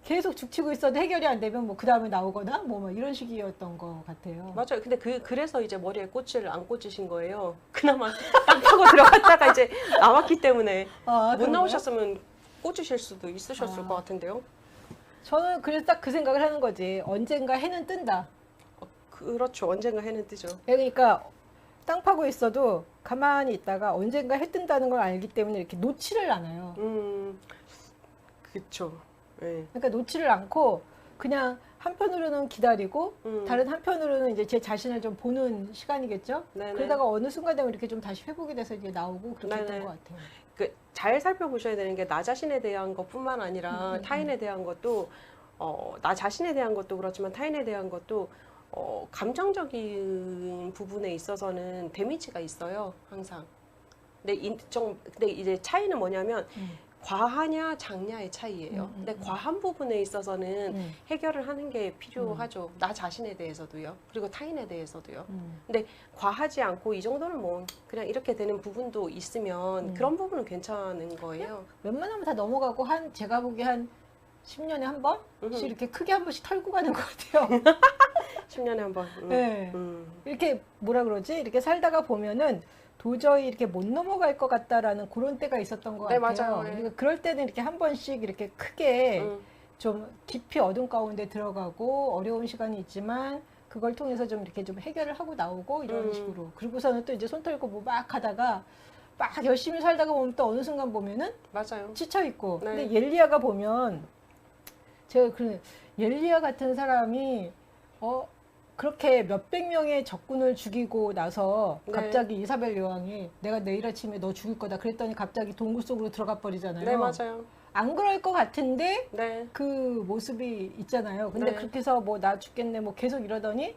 계속 죽치고 있어도 해결이 안 되면 뭐 그 다음에 나오거나 뭐 이런 식이었던 것 같아요.
맞아요. 근데 그래서 이제 머리에 꽃을 안 꽂으신 거예요. 그나마 땅 파고 들어갔다가 이제 나왔기 때문에 못
그런가요?
나오셨으면 꽂으실 수도 있으셨을 것 같은데요.
저는 그래서 딱 그 생각을 하는 거지. 언젠가 해는 뜬다.
그렇죠. 언젠가 해는 뜨죠.
그러니까 땅 파고 있어도 가만히 있다가 언젠가 해 뜬다는 걸 알기 때문에 이렇게 놓지를 않아요.
그렇죠. 네.
그러니까 놓지를 않고 그냥 한편으로는 기다리고 다른 한편으로는 이제 제 자신을 좀 보는 시간이겠죠.
네네.
그러다가 어느 순간 되면 이렇게 좀 다시 회복이 돼서 이제 나오고 그렇게
네네.
했던 것 같아요.
잘 살펴보셔야 되는 게 나 자신에 대한 것뿐만 아니라 타인에 대한 것도 나 자신에 대한 것도 그렇지만 타인에 대한 것도 감정적인 부분에 있어서는 데미지가 있어요. 항상. 근데 이제 차이는 뭐냐면 과하냐 작냐의 차이예요. 근데 과한 부분에 있어서는 해결을 하는 게 필요하죠. 나 자신에 대해서도요. 그리고 타인에 대해서도요. 근데 과하지 않고 이 정도는 뭐 그냥 이렇게 되는 부분도 있으면 그런 부분은 괜찮은 거예요.
웬만하면 다 넘어가고 제가 보기에 한 10년에 한 번씩 이렇게 크게 한 번씩 털고 가는 것 같아요.
10년에 한 번.
네. 이렇게 뭐라 그러지? 이렇게 살다가 보면은 도저히 이렇게 못 넘어갈 것 같다라는 그런 때가 있었던 것
네,
같아요.
맞아요. 네.
그러니까 그럴 때는 이렇게 한 번씩 이렇게 크게 좀 깊이 어둠 가운데 들어가고 어려운 시간이 있지만 그걸 통해서 좀 이렇게 좀 해결을 하고 나오고 이런 식으로. 그리고서는 또 이제 손 털고 뭐 막 하다가 막 열심히 살다가 보면 또 어느 순간 보면은
맞아요.
지쳐 있고.
네.
근데 옐리야가 보면 제가 옐리야 같은 사람이 그렇게 몇백 명의 적군을 죽이고 나서
네.
갑자기 이사벨 여왕이 내가 내일 아침에 너 죽일 거다 그랬더니 갑자기 동굴 속으로 들어가 버리잖아요.
네, 맞아요.
안 그럴 것 같은데
네.
그 모습이 있잖아요. 근데
네.
그렇게 해서 뭐 나 죽겠네 뭐 계속 이러더니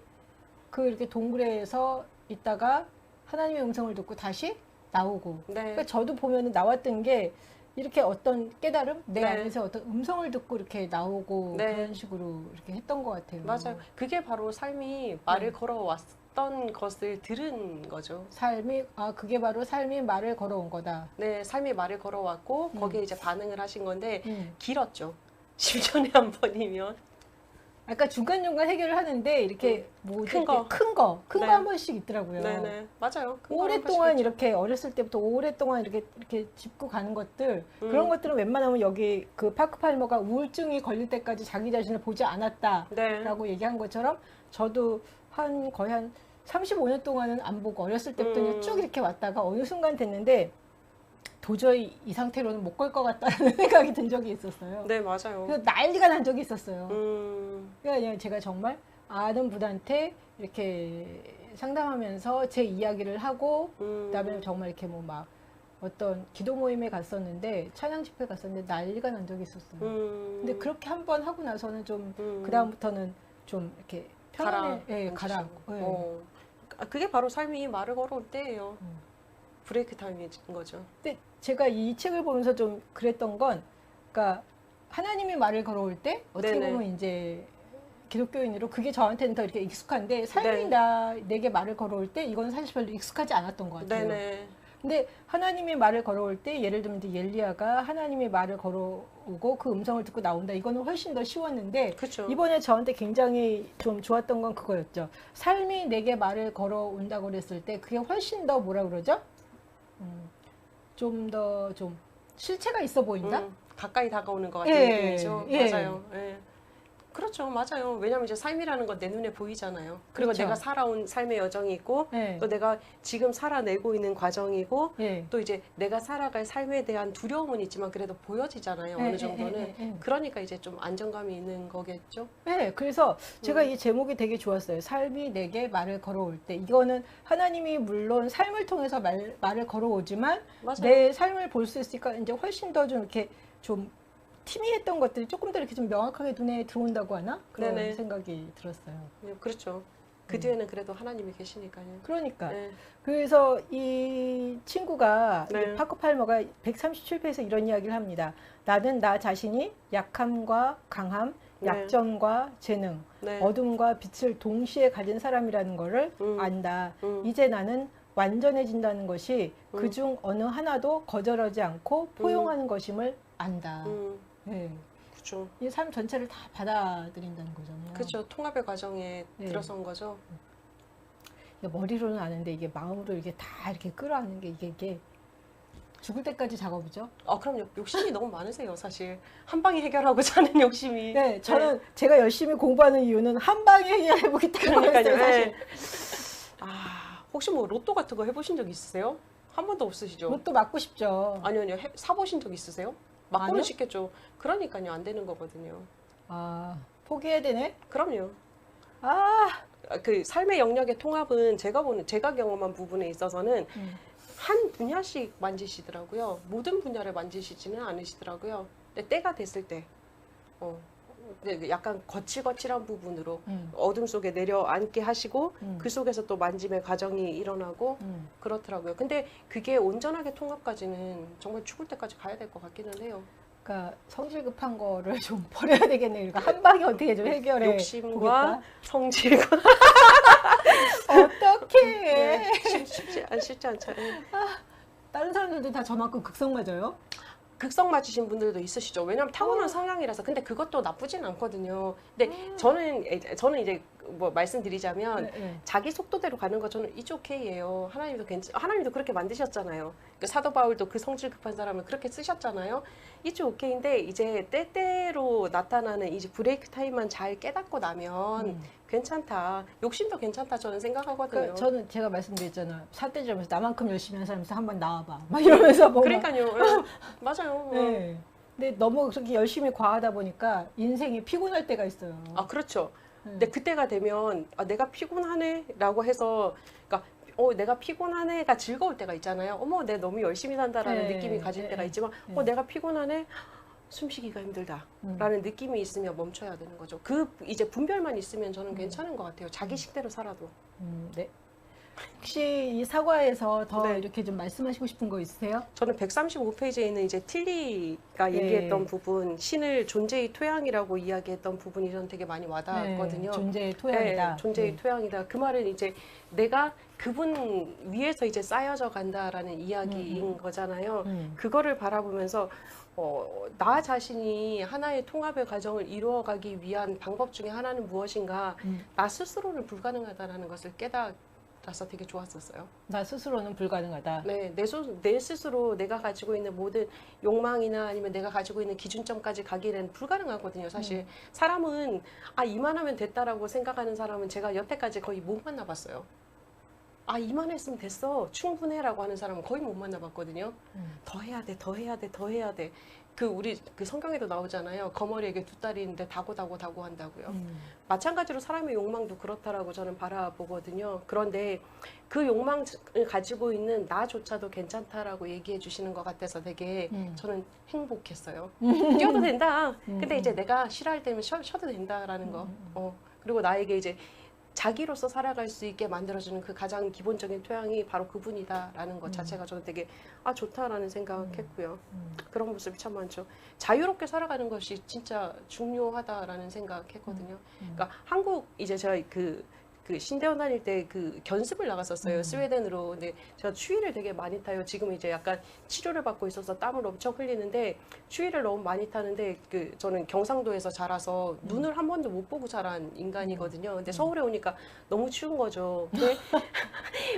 이렇게 동굴에서 있다가 하나님의 음성을 듣고 다시 나오고.
네.
그러니까 저도 보면은 나왔던 게 이렇게 어떤 깨달음, 내
네.
안에서 어떤 음성을 듣고 이렇게 나오고
네.
그런 식으로 이렇게 했던 것 같아요.
맞아요. 그게 바로 삶이 말을
네.
걸어왔던 것을 들은 거죠.
그게 바로 삶이 말을 걸어온 거다.
네, 삶이 말을 걸어왔고 거기에 이제 반응을 하신 건데 길었죠. 10년에 한 번이면.
아까 중간중간 해결을 하는데 이렇게
큰 거.
큰 거
네.
한 번씩 있더라고요.
네네, 맞아요. 큰 거는
오랫동안
하시겠죠.
이렇게 어렸을 때부터 오랫동안 이렇게 짚고 가는 것들 그런 것들은 웬만하면 여기 그 파크 팔머가 우울증이 걸릴 때까지 자기 자신을 보지 않았다라고
네.
얘기한 것처럼 저도 거의 한 35년 동안은 안 보고 어렸을 때부터 그냥 쭉 이렇게 왔다가 어느 순간 됐는데 도저히 이 상태로는 못 걸 것 같다는 생각이 든 적이 있었어요.
네, 맞아요.
그래서 난리가 난 적이 있었어요.
음,
그러니까 제가 정말 아는 분한테 이렇게 상담하면서 제 이야기를 하고 그다음에 정말 이렇게 뭐 막 어떤 기도 모임에 갔었는데 찬양 집회 갔었는데 난리가 난 적이 있었어요. 근데 그렇게 한 번 하고 나서는 좀 그다음부터는 좀 이렇게 편안해, 예, 가라앉고. 예.
그게 바로 삶이 말을 걸어올 때예요. 브레이크 타임인 거죠.
근데 제가 이 책을 보면서 좀 그랬던 건, 그러니까 하나님이 말을 걸어올 때 어떻게
네네.
보면 이제 기독교인으로 그게 저한테는 더 이렇게 익숙한데 삶이
네.
내게 말을 걸어올 때 이건 사실 별로 익숙하지 않았던 것 같아요.
네네.
근데 하나님이 말을 걸어올 때 예를 들면 이제 엘리야가 하나님이 말을 걸어오고 그 음성을 듣고 나온다. 이거는 훨씬 더 쉬웠는데
그렇죠.
이번에 저한테 굉장히 좀 좋았던 건 그거였죠. 삶이 내게 말을 걸어온다고 그랬을 때 그게 훨씬 더 뭐라 그러죠? 좀 더 좀 실체가 있어 보인다?
가까이 다가오는 것 같은
예,
느낌이죠.
예.
맞아요. 예. 그렇죠. 맞아요. 왜냐하면 이제 삶이라는 건 내 눈에 보이잖아요. 그리고
그렇죠.
내가 살아온 삶의 여정이 있고
예.
또 내가 지금 살아내고 있는 과정이고
예.
또 이제 내가 살아갈 삶에 대한 두려움은 있지만 그래도 보여지잖아요. 어느 정도는. 그러니까 이제 좀 안정감이 있는 거겠죠.
네, 그래서 제가 이 제목이 되게 좋았어요. 삶이 내게 말을 걸어올 때. 이거는 하나님이 물론 삶을 통해서 말을 걸어오지만
맞아요.
내 삶을 볼 수 있으니까 이제 훨씬 더 좀 이렇게 좀 희미했던 것들이 조금 더 이렇게 좀 명확하게 눈에 들어온다고 하나? 그런
네네.
생각이 들었어요.
그렇죠. 그 뒤에는 그래도 하나님이 계시니까요.
그러니까.
네.
그래서 이 친구가
네.
이 파커 팔머가 137페이지에서 이런 이야기를 합니다. 나는 나 자신이 약함과 강함,
네.
약점과 재능,
네.
어둠과 빛을 동시에 가진 사람이라는 거를 안다. 이제 나는 완전해진다는 것이 그중 어느 하나도 거절하지 않고 포용하는 것임을 안다. 네.
그렇죠.
이 삶 전체를 다 받아들인다는 거잖아요.
그렇죠. 통합의 과정에
네.
들어선 거죠.
머리로는 아는데 이게 마음으로 이게 다 이렇게 끌어안는 게 이게 죽을 때까지 작업이죠.
그럼요. 욕심이 너무 많으세요, 사실. 한 방에 해결하고자 하는 욕심이.
네, 저는 제가 열심히 공부하는 이유는 한 방에 해결해보기 때문이었어요,
그러니까요.
사실.
네. 혹시 뭐 로또 같은 거 해보신 적 있으세요? 한 번도 없으시죠?
로또 맞고 싶죠.
아니요. 사보신 적 있으세요? 맞고는
아니요.
싶겠죠. 그러니까요. 안 되는 거거든요.
포기해야 되네.
그럼요.
아,
그 삶의 영역의 통합은 제가 경험한 부분에 있어서는 한 분야씩 만지시더라고요. 모든 분야를 만지시지는 않으시더라고요. 근데 때가 됐을 때, 근데 약간 거칠거칠한 부분으로 어둠 속에 내려앉게 하시고 그 속에서 또 만짐의 과정이 일어나고 그렇더라고요. 근데 그게 온전하게 통합까지는 정말 죽을 때까지 가야 될 것 같기는 해요.
그러니까 성질 급한 거를 좀 버려야 되겠네요. 그러니까 한 방에 어떻게 좀 해결해
욕심과
보겠다.
성질과
어떻게?
쉽지 않죠.
다른 사람들도 다 저만큼 극성 맞아요?
극성 맞으신 분들도 있으시죠. 왜냐하면 타고난 성향이라서. 근데 그것도 나쁘진 않거든요. 근데 저는 이제 뭐 말씀드리자면
네.
자기 속도대로 가는 거 저는 it's okay예요. 하나님도 그렇게 만드셨잖아요. 그 사도 바울도 그 성질 급한 사람을 그렇게 쓰셨잖아요. it's okay인데 이제 때때로 나타나는 이제 브레이크 타임만 잘 깨닫고 나면 괜찮다. 욕심도 괜찮다 저는 생각하거든요.
그러니까 저는 제가 말씀드렸잖아요. 사대점에서 나만큼 열심히 하는 사람에서 한번 나와봐. 막 이러면서 뭐
그러니까요. 예. 맞아요.
네. 근데 너무 그렇게 열심히 과하다 보니까 인생이 피곤할 때가 있어요.
그렇죠. 근데 그때가 되면 내가 피곤하네라고 해서 그러니까 내가 피곤하네가 즐거울 때가 있잖아요. 어머, 내가 너무 열심히 산다라는 느낌이 가질 때가 있지만 내가 피곤하네. 숨쉬기가 힘들다라는 느낌이 있으면 멈춰야 되는 거죠. 그 이제 분별만 있으면 저는 괜찮은 것 같아요. 자기 식대로 살아도.
네. 혹시 이 사과에서 더
네.
이렇게 좀 말씀하시고 싶은 거 있으세요?
저는 135페이지에 있는 이제 틸리가
예.
얘기했던 부분, 신을 존재의 토양이라고 이야기했던 부분이 저는 되게 많이 와닿았거든요.
존재의 토양이다.
네, 존재의
네.
토양이다. 그 말은 이제 내가 그분 위에서 이제 쌓여져 간다라는 이야기인 거잖아요. 그거를 바라보면서 나 자신이 하나의 통합의 과정을 이루어가기 위한 방법 중에 하나는 무엇인가? 나 스스로는 불가능하다라는 것을 깨달아서 되게 좋았었어요.
나 스스로는 불가능하다.
네, 내 스스로 내가 가지고 있는 모든 욕망이나 아니면 내가 가지고 있는 기준점까지 가기는 불가능하거든요. 사실 사람은 이만하면 됐다라고 생각하는 사람은 제가 여태까지 거의 못 만나봤어요. 이만했으면 됐어, 충분해라고 하는 사람은 거의 못 만나봤거든요. 더 해야 돼, 더 해야 돼, 더 해야 돼. 우리 성경에도 나오잖아요. 거머리에게 두 딸이 있는데 다고 한다고요. 마찬가지로 사람의 욕망도 그렇다라고 저는 바라보거든요. 그런데 그 욕망을 가지고 있는 나조차도 괜찮다라고 얘기해 주시는 것 같아서 되게 저는 행복했어요. 뛰어도 된다. 근데 이제 내가 싫어할 때면 쉬어도 된다라는 거. 그리고 나에게 이제 자기로서 살아갈 수 있게 만들어주는 그 가장 기본적인 토양이 바로 그분이다라는 것 자체가 저는 되게 좋다라는 생각했고요. 그런 모습이 참 많죠. 자유롭게 살아가는 것이 진짜 중요하다라는 생각했거든요. 그러니까 한국 이제 제가 그 신대원 다닐 때 그 견습을 나갔었어요. 스웨덴으로. 근데 제가 추위를 되게 많이 타요. 지금 이제 약간 치료를 받고 있어서 땀을 엄청 흘리는데 추위를 너무 많이 타는데 저는 경상도에서 자라서 눈을 한 번도 못 보고 자란 인간이거든요. 근데 서울에 오니까 너무 추운 거죠. 근데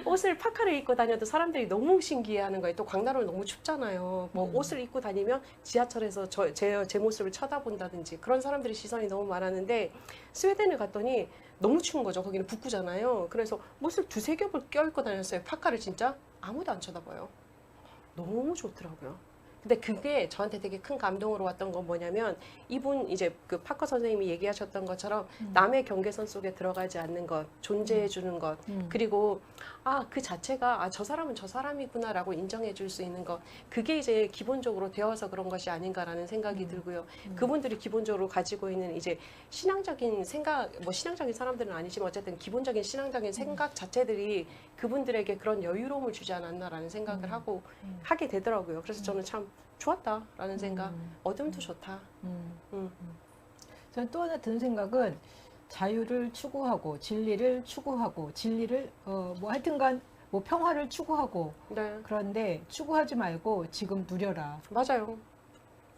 옷을 파카를 입고 다녀도 사람들이 너무 신기해하는 거예요. 또 광나라는 너무 춥잖아요. 뭐 옷을 입고 다니면 지하철에서 제 모습을 쳐다본다든지 그런 사람들의 시선이 너무 많았는데 스웨덴을 갔더니 너무 추운 거죠. 거기는 북구잖아요. 그래서 옷을 두세 겹을 껴입고 다녔어요. 파카를 진짜 아무도 안 쳐다봐요. 너무 좋더라고요. 근데 그게 저한테 되게 큰 감동으로 왔던 건 뭐냐면 이분 이제 그 파커 선생님이 얘기하셨던 것처럼 남의 경계선 속에 들어가지 않는 것, 존재해 주는 것, 그리고 그 자체가 저 사람은 저 사람이구나라고 인정해 줄 수 있는 것, 그게 이제 기본적으로 되어서 그런 것이 아닌가라는 생각이 들고요. 그분들이 기본적으로 가지고 있는 이제 신앙적인 생각, 뭐 신앙적인 사람들은 아니지만 어쨌든 기본적인 신앙적인 생각 자체들이 그분들에게 그런 여유로움을 주지 않았나라는 생각을 하게 되더라고요. 그래서 저는 참 좋았다라는 생각, 어둠도 좋다.
저는 또 하나 드는 생각은 자유를 추구하고 진리를 추구하고 진리를 뭐 하여튼간 뭐 평화를 추구하고
네,
그런데 추구하지 말고 지금 누려라.
맞아요.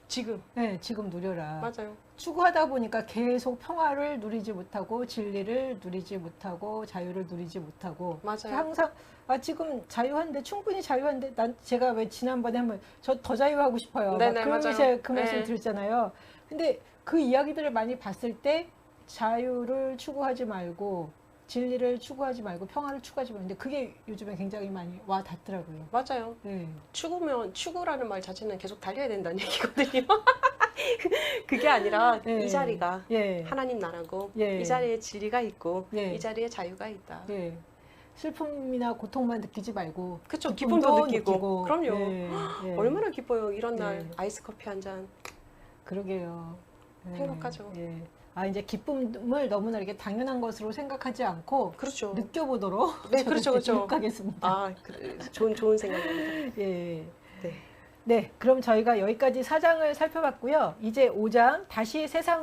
지금,
네, 지금 누려라.
맞아요.
추구하다 보니까 계속 평화를 누리지 못하고 진리를 누리지 못하고 자유를 누리지 못하고
맞아요.
항상 지금 자유한데 충분히 자유한데 제가 왜 지난번에 한번 저 더 자유하고 싶어요.
네네,
그런
맞아요.
제가 그 말씀
네.
드렸잖아요. 근데 그 이야기들을 많이 봤을 때 자유를 추구하지 말고 진리를 추구하지 말고 평화를 추구하지 말고 근데 그게 요즘에 굉장히 많이 와 닿더라고요.
맞아요.
네.
추구라는 말 자체는 계속 달려야 된다는 얘기거든요. 그게 아니라
예.
이 자리가
예.
하나님 나라고
예.
이 자리에 진리가 있고
예.
이 자리에 자유가 있다.
예. 슬픔이나 고통만 느끼지 말고
그쵸,
기쁨도
기쁨도 느끼고. 그럼요.
예. 예.
얼마나 기뻐요. 이런 날
예.
아이스 커피 한 잔.
그러게요. 예.
행복하죠.
예. 이제 기쁨을 너무나 이렇게 당연한 것으로 생각하지 않고
그렇죠.
느껴보도록
네, 그렇죠, 그렇죠.
노력하겠습니다.
좋은 생각입니다.
예.
네.
네, 그럼 저희가 여기까지 4장을 살펴봤고요. 이제 5장 다시 세상으로